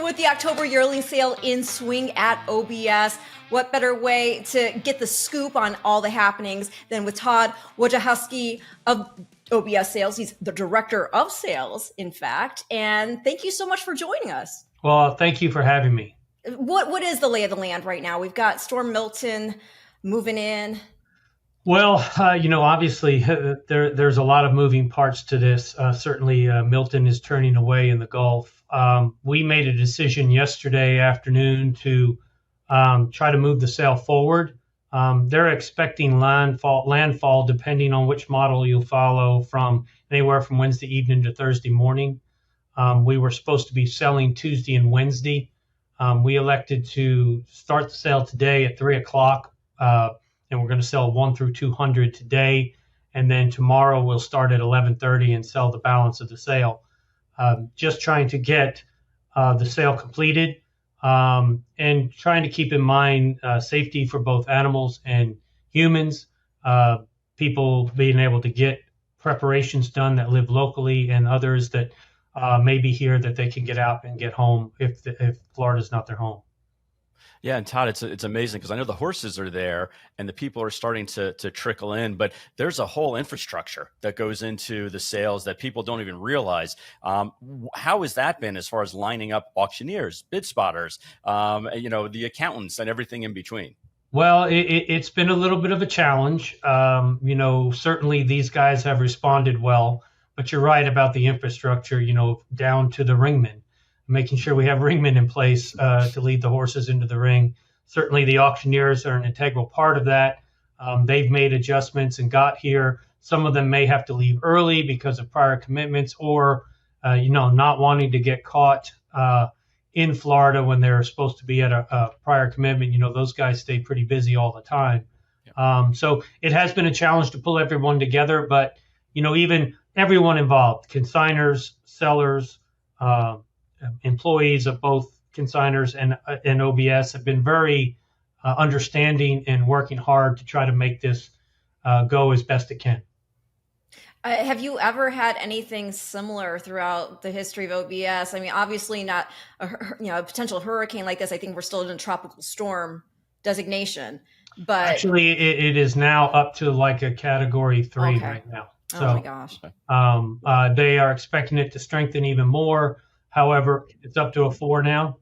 with the October yearling sale in swing at OBS. What better way to get the scoop on all the happenings than with Tod Wojciechowski of OBS Sales. He's the director of sales, in fact. And thank you so much for joining us. Well, thank you for having me. What is the lay of the land right now? We've got Storm Milton moving in. Well, obviously there's a lot of moving parts to this. Certainly Milton is turning away in the Gulf. We made a decision yesterday afternoon to try to move the sale forward. They're expecting landfall, depending on which model you'll follow, from anywhere from Wednesday evening to Thursday morning. We were supposed to be selling Tuesday and Wednesday. We elected to start the sale today at 3 o'clock, and we're going to sell 1 through 200 today. And then tomorrow we'll start at 11:30 and sell the balance of the sale. Just trying to get the sale completed. And trying to keep in mind safety for both animals and humans, people being able to get preparations done that live locally, and others that may be here that they can get out and get home if Florida's not their home. Yeah, and Tod, it's amazing because I know the horses are there and the people are starting to trickle in, but there's a whole infrastructure that goes into the sales that people don't even realize. How has that been as far as lining up auctioneers, bid spotters, the accountants and everything in between? Well, it's been a little bit of a challenge. Certainly these guys have responded well, but you're right about the infrastructure, down to the ringmen. Making sure we have ringmen in place to lead the horses into the ring. Certainly the auctioneers are an integral part of that. They've made adjustments and got here. Some of them may have to leave early because of prior commitments, or, not wanting to get caught in Florida when they're supposed to be at a prior commitment. Those guys stay pretty busy all the time. Yeah. So it has been a challenge to pull everyone together, but, even everyone involved, consigners, sellers, employees of both consigners and OBS have been very understanding and working hard to try to make this go as best it can. Have you ever had anything similar throughout the history of OBS? I mean, obviously not a potential hurricane like this. I think we're still in a tropical storm designation, but actually it is now up to like a category 3 right now. So, oh my gosh. They are expecting it to strengthen even more. However, it's up to a 4 now,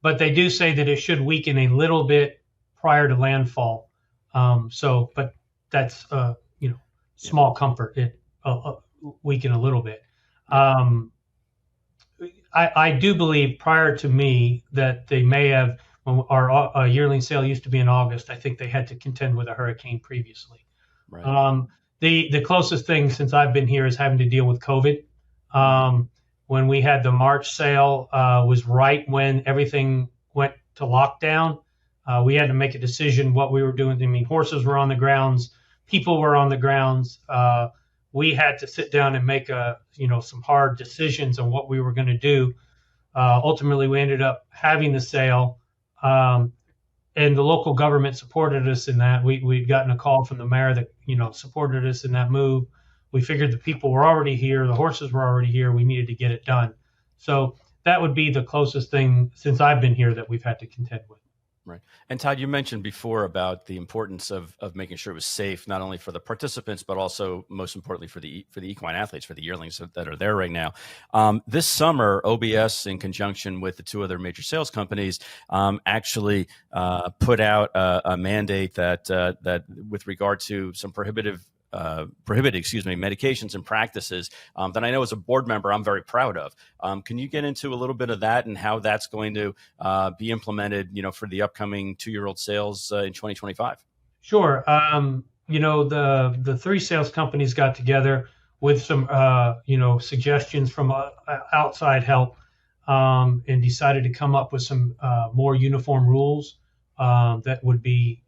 but they do say that it should weaken a little bit prior to landfall. But that's small comfort. It weaken a little bit. I do believe prior to me that they may have, when our yearling sale used to be in August, I think they had to contend with a hurricane previously. Right. The closest thing since I've been here is having to deal with COVID. When we had the March sale, was right when everything went to lockdown. We had to make a decision what we were doing. I mean, horses were on the grounds, people were on the grounds. We had to sit down and make some hard decisions on what we were going to do. Ultimately, we ended up having the sale, and the local government supported us in that. We'd gotten a call from the mayor that supported us in that move. We figured the people were already here, the horses were already here, we needed to get it done. So that would be the closest thing since I've been here that we've had to contend with. Right. And Tod, you mentioned before about the importance of making sure it was safe, not only for the participants, but also most importantly for the equine athletes, for the yearlings that are there right now. This summer, OBS, in conjunction with the 2 other major sales companies, actually put out a mandate that with regard to some prohibited medications and practices that I know as a board member I'm very proud of. Can you get into a little bit of that and how that's going to be implemented, for the upcoming 2-year-old sales in 2025? Sure. The 3 sales companies got together with some suggestions from outside help and decided to come up with some more uniform rules that would be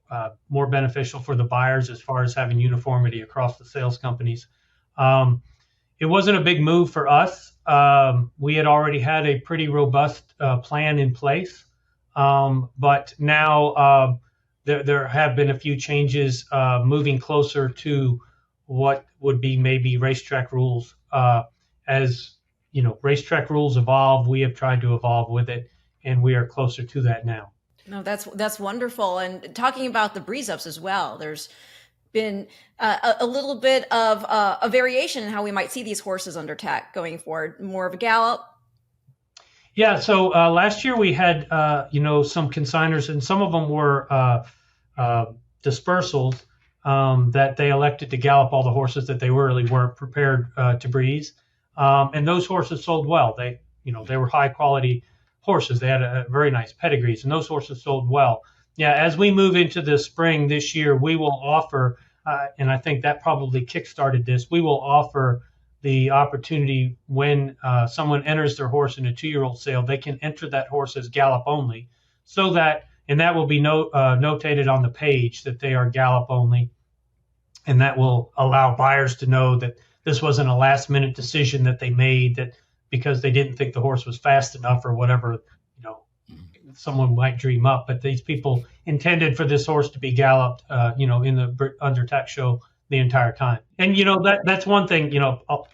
more beneficial for the buyers as far as having uniformity across the sales companies. It wasn't a big move for us. We had already had a pretty robust plan in place, but now there have been a few changes moving closer to what would be maybe racetrack rules. As racetrack rules evolve. We have tried to evolve with it, and we are closer to that now. No, that's wonderful. And talking about the breeze ups as well, there's been a little bit of a variation in how we might see these horses under tack going forward. More of a gallop. Yeah. So last year we had some consigners, and some of them were dispersals that they elected to gallop all the horses that they really weren't prepared to breeze, and those horses sold well. They were high quality horses. They had a very nice pedigrees, and those horses sold well. Yeah, as we move into the spring this year, we will offer, and I think that probably kickstarted this, we will offer the opportunity when someone enters their horse in a 2-year-old sale, they can enter that horse as gallop only, so that, and that will be notated on the page that they are gallop only, and that will allow buyers to know that this wasn't a last minute decision that they made, that because they didn't think the horse was fast enough or whatever, someone might dream up. But these people intended for this horse to be galloped, in the under tack show the entire time. And, that's one thing,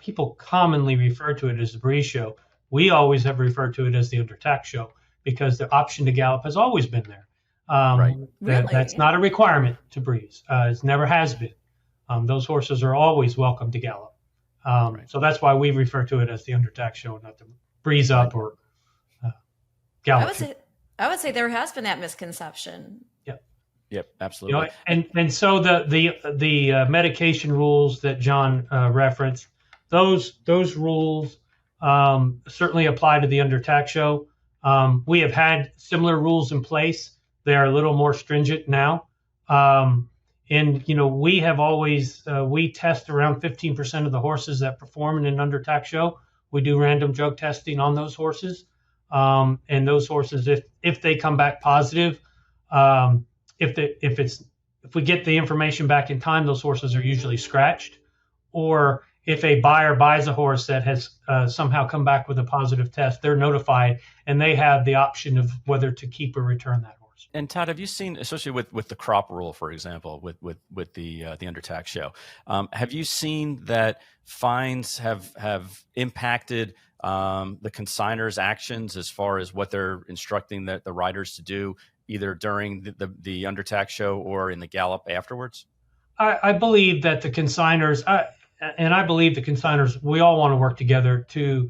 people commonly refer to it as the breeze show. We always have referred to it as the under tack show because the option to gallop has always been there. Right. Really? That's not a requirement to breeze. It never has been. Those horses are always welcome to gallop. Right. So that's why we refer to it as the under tack show, not the breeze up or gallop. I would say there has been that misconception. Yep, absolutely. And so the medication rules that Jon referenced, those rules certainly apply to the under tack show. We have had similar rules in place. They are a little more stringent now. And we have always we test around 15% of the horses that perform in an under tack show. We do random drug testing on those horses, and those horses, if they come back positive, if we get the information back in time, those horses are usually scratched. Or if a buyer buys a horse that has somehow come back with a positive test, they're notified and they have the option of whether to keep or return that horse. And Tod, have you seen, especially with the crop rule, for example, with the under tack show, have you seen that fines have impacted the consigners' actions as far as what they're instructing the riders to do, either during the under tack show or in the gallop afterwards? I believe that the consigners, we all want to work together to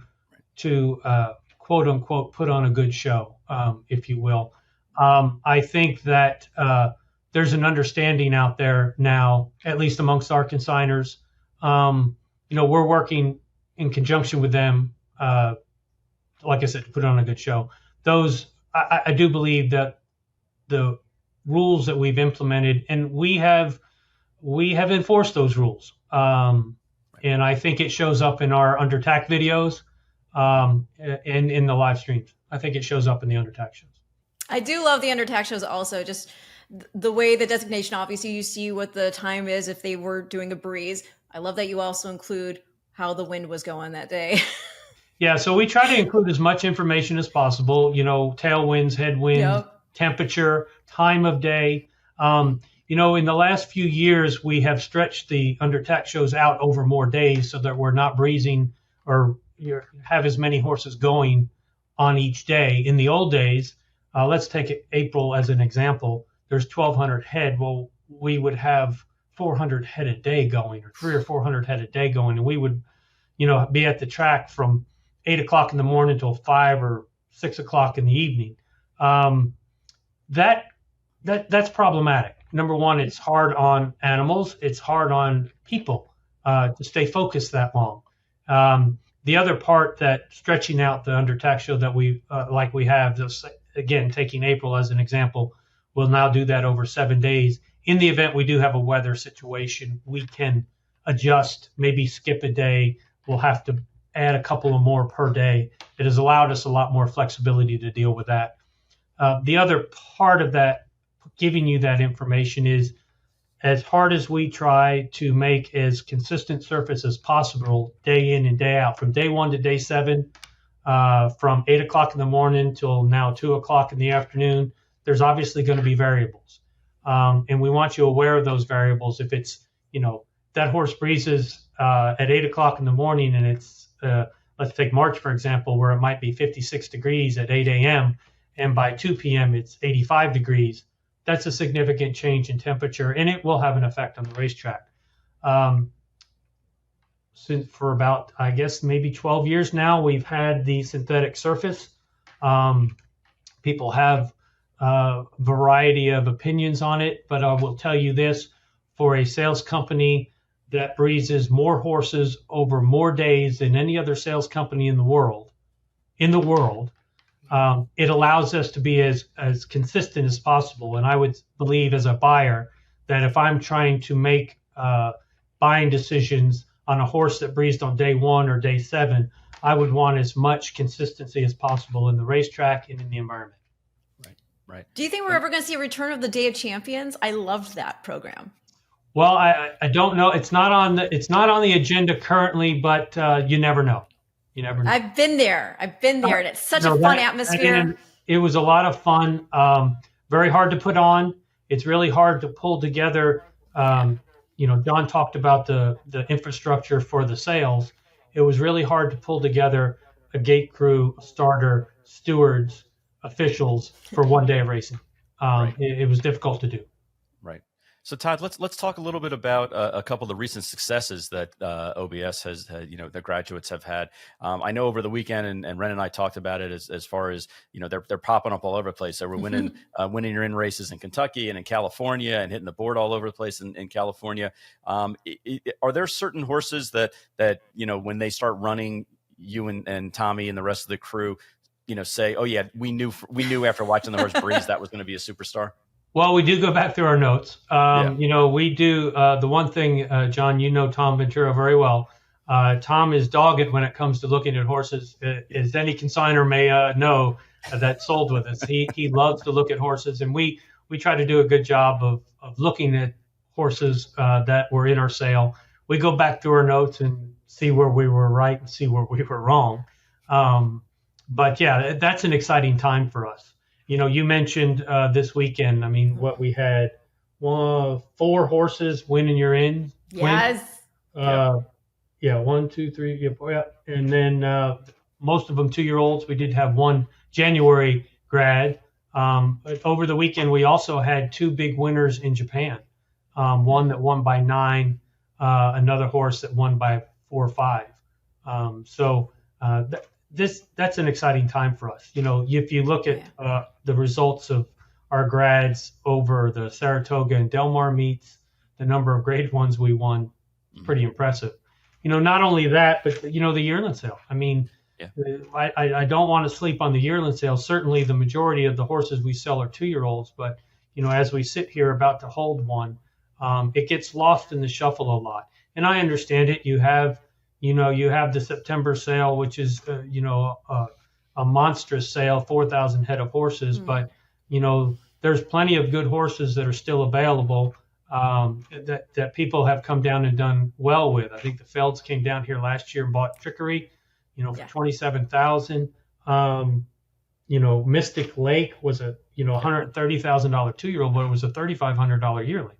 quote unquote put on a good show, if you will. I think that there's an understanding out there now, at least amongst our consigners. We're working in conjunction with them, like I said, to put on a good show. I do believe that the rules that we've implemented, and we have enforced those rules. And I think it shows up in our under tack videos, and in the live streams. I think it shows up in the under tack shows. I do love the under tack shows also, just the way the designation, obviously you see what the time is if they were doing a breeze. I love that you also include how the wind was going that day. Yeah, so we try to include as much information as possible, tailwinds, headwinds, Yep. temperature, time of day. In the last few years, we have stretched the under tack shows out over more days so that we're not breezing or have as many horses going on each day. In the old days, let's take April as an example. There's 1,200 head. Well, we would have 400 head a day going, or 300 or 400 head a day going, and we would, be at the track from 8 o'clock in the morning till 5 or 6 o'clock in the evening. That's problematic. Number one, it's hard on animals. It's hard on people to stay focused that long. The other part that stretching out the under tack show that we have, again, taking April as an example, we'll now do that over 7 days. In the event we do have a weather situation, we can adjust, maybe skip a day. We'll have to add a couple of more per day. It has allowed us a lot more flexibility to deal with that. The other part of that, giving you that information, is as hard as we try to make as consistent surface as possible day in and day out, from day 1 to day 7, from 8 o'clock in the morning till now 2 o'clock in the afternoon, there's obviously going to be variables. And we want you aware of those variables. If it's, that horse breezes at 8 o'clock in the morning and it's let's take March, for example, where it might be 56 degrees at 8 a.m. and by 2 p.m. it's 85 degrees. That's a significant change in temperature, and it will have an effect on the racetrack. Since for about, I guess, maybe 12 years now, we've had the synthetic surface. People have a variety of opinions on it, but I will tell you this, for a sales company that breezes more horses over more days than any other sales company in the world, it allows us to be as consistent as possible. And I would believe as a buyer that if I'm trying to make buying decisions on a horse that breezed on day 1 or day 7, I would want as much consistency as possible in the racetrack and in the environment. Right. Do you think we're ever going to see a return of the Day of Champions? I loved that program. Well, I don't know. It's not on the agenda currently, but you never know. You never know. I've been there, and it's such a fun atmosphere. And it was a lot of fun. Very hard to put on. It's really hard to pull together. John talked about the infrastructure for the sales. It was really hard to pull together a gate crew, a starter, stewards, officials for one day of racing. It was difficult to do. Right. So Tod, let's talk a little bit about a couple of the recent successes that OBS has had, the graduates have had. I know over the weekend, and Ren and I talked about it as far as, they're popping up all over the place. So we're winning your in races in Kentucky and in California and hitting the board all over the place in California. Are there certain horses that when they start running, you and Tommy and the rest of the crew, say, oh yeah, we knew after watching the horse breeze that was going to be a superstar? Well, we do go back through our notes. We do the one thing, John, Tom Ventura very well. Tom is dogged when it comes to looking at horses, as any consignor may know that sold with us. He loves to look at horses, and we try to do a good job of looking at horses that were in our sale. We go back through our notes and see where we were right and see where we were wrong. But yeah, that's an exciting time for us. You mentioned this weekend. I mean, what we had, 4 horses winning your in. Yes. 1, 2, 3, 4. Yeah. And then most of them 2-year-olds. We did have one January grad. But over the weekend, we also had 2 big winners in Japan. One that won by 9, another horse that won by 4 or 5. That's an exciting time for us. If you look at the results of our grads over the Saratoga and Del Mar meets, the number of grade 1s we won, pretty impressive. Not only that, but the yearling sale. I mean, I don't want to sleep on the yearling sale. Certainly the majority of the horses we sell are 2-year-olds, but as we sit here about to hold one, it gets lost in the shuffle a lot. And I understand it. You have the September sale, which is, a monstrous sale, 4,000 head of horses. But, there's plenty of good horses that are still available that people have come down and done well with. I think the Felds came down here last year and bought Trickery, for 27,000. Mystic Lake was a, $130,000 2-year-old, but it was a $3,500 yearling.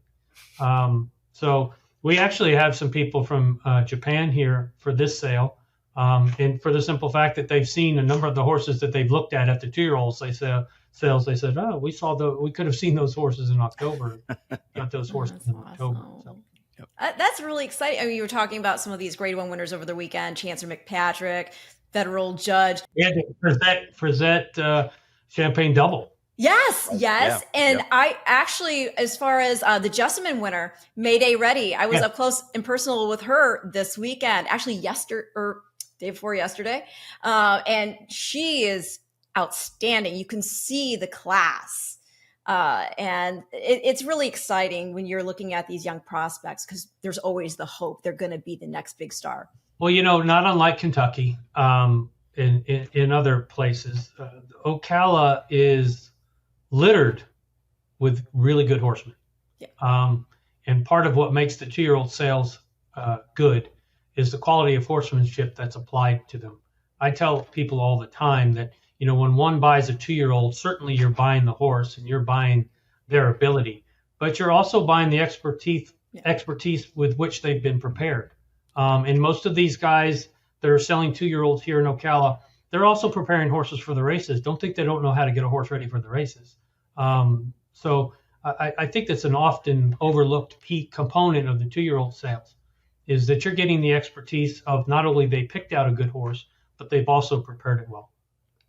So we actually have some people from Japan here for this sale, and for the simple fact that they've seen a number of the horses that they've looked at the 2-year-olds. They said, oh, we could have seen those horses in October. Got those horses in October. So. Yep. That's really exciting. I mean, you were talking about some of these grade 1 winners over the weekend, Chancellor McPatrick, Federal Judge. Yeah, Frizette Champagne Double. Yes. And I actually, as far as the Jessamine winner, Mayday Ready, I was up close and personal with her this weekend, actually day before yesterday. And she is outstanding. You can see the class. And it's really exciting when you're looking at these young prospects, because there's always the hope they're going to be the next big star. Well, not unlike Kentucky, in other places, Ocala is littered with really good horsemen. Yeah. And part of what makes the 2-year-old sales good is the quality of horsemanship that's applied to them. I tell people all the time that, when one buys a 2-year-old, certainly you're buying the horse and you're buying their ability, but you're also buying the expertise with which they've been prepared. And most of these guys that are selling 2-year-olds here in Ocala, they're also preparing horses for the races. Don't think they don't know how to get a horse ready for the races. So I think that's an often overlooked key component of the 2-year-old sales, is that you're getting the expertise of not only they picked out a good horse, but they've also prepared it well.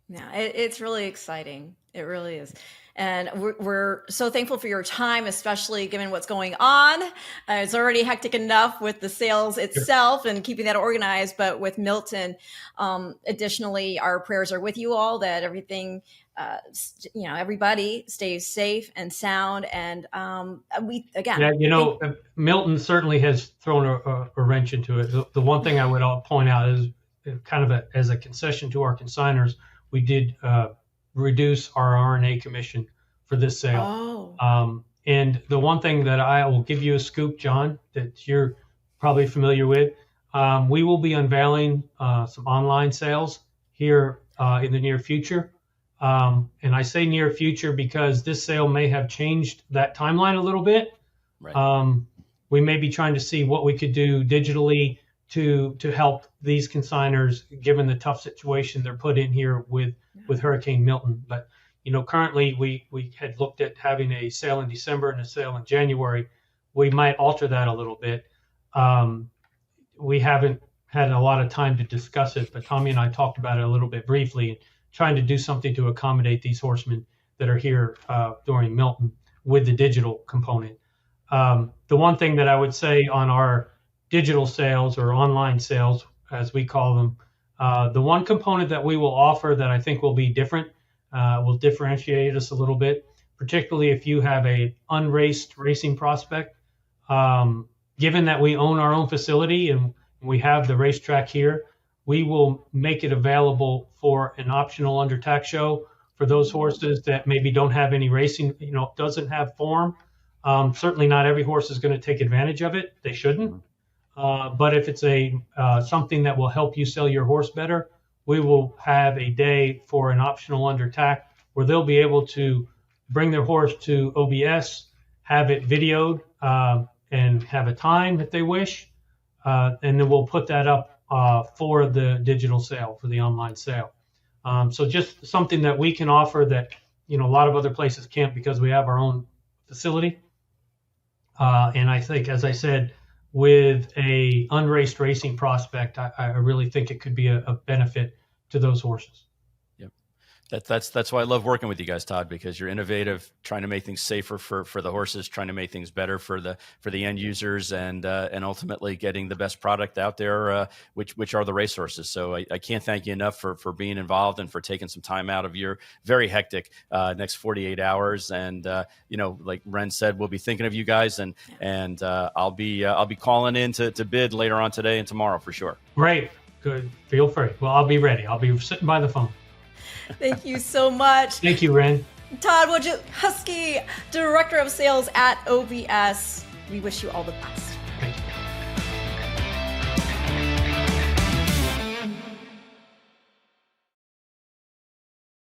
Yeah, it's really exciting. It really is. And we're so thankful for your time, especially given what's going on. It's already hectic enough with the sales itself and keeping that organized, but with Milton, additionally, our prayers are with you all, that everything, everybody stays safe and sound. And Milton certainly has thrown a wrench into it. The one thing I would point out is kind of as a concession to our consigners, we did reduce our RNA commission for this sale. And the one thing that I will give you a scoop, Jon, that you're probably familiar with, we will be unveiling some online sales here in the near future. And I say near future because this sale may have changed that timeline a little bit. Right. We may be trying to see what we could do digitally to help these consigners, given the tough situation they're put in here with Hurricane Milton. But currently we had looked at having a sale in December and a sale in January. We might alter that a little bit. We haven't had a lot of time to discuss it, but Tommy and I talked about it a little bit briefly, trying to do something to accommodate these horsemen that are here during Milton with the digital component. The one thing that I would say on our digital sales or online sales, as we call them, the one component that we will offer that I think will be different, will differentiate us a little bit, particularly if you have a unraced racing prospect. Given that we own our own facility and we have the racetrack here, we will make it available for an optional undertack show for those horses that maybe don't have any racing, doesn't have form. Certainly not every horse is going to take advantage of it. They shouldn't. But if it's something that will help you sell your horse better, we will have a day for an optional undertack where they'll be able to bring their horse to OBS, have it videoed, and have a time if they wish. And then we'll put that up for the digital sale, for the online sale. So just something that we can offer that, a lot of other places can't because we have our own facility. And I think, as I said, with a unraced racing prospect, I really think it could be a benefit to those horses. Yep. That's why I love working with you guys, Tod, because you're innovative, trying to make things safer for the horses, trying to make things better for the end users, and ultimately getting the best product out there, which are the racehorses. So I can't thank you enough for being involved and for taking some time out of your very hectic next 48 hours. And like Ren said, we'll be thinking of you guys, and I'll be calling in to bid later on today and tomorrow for sure. Great, good. Feel free. Well, I'll be ready. I'll be sitting by the phone. Thank you so much. Thank you, Ren. Tod Wojciechowski, Director of Sales at OBS. We wish you all the best. Thank you.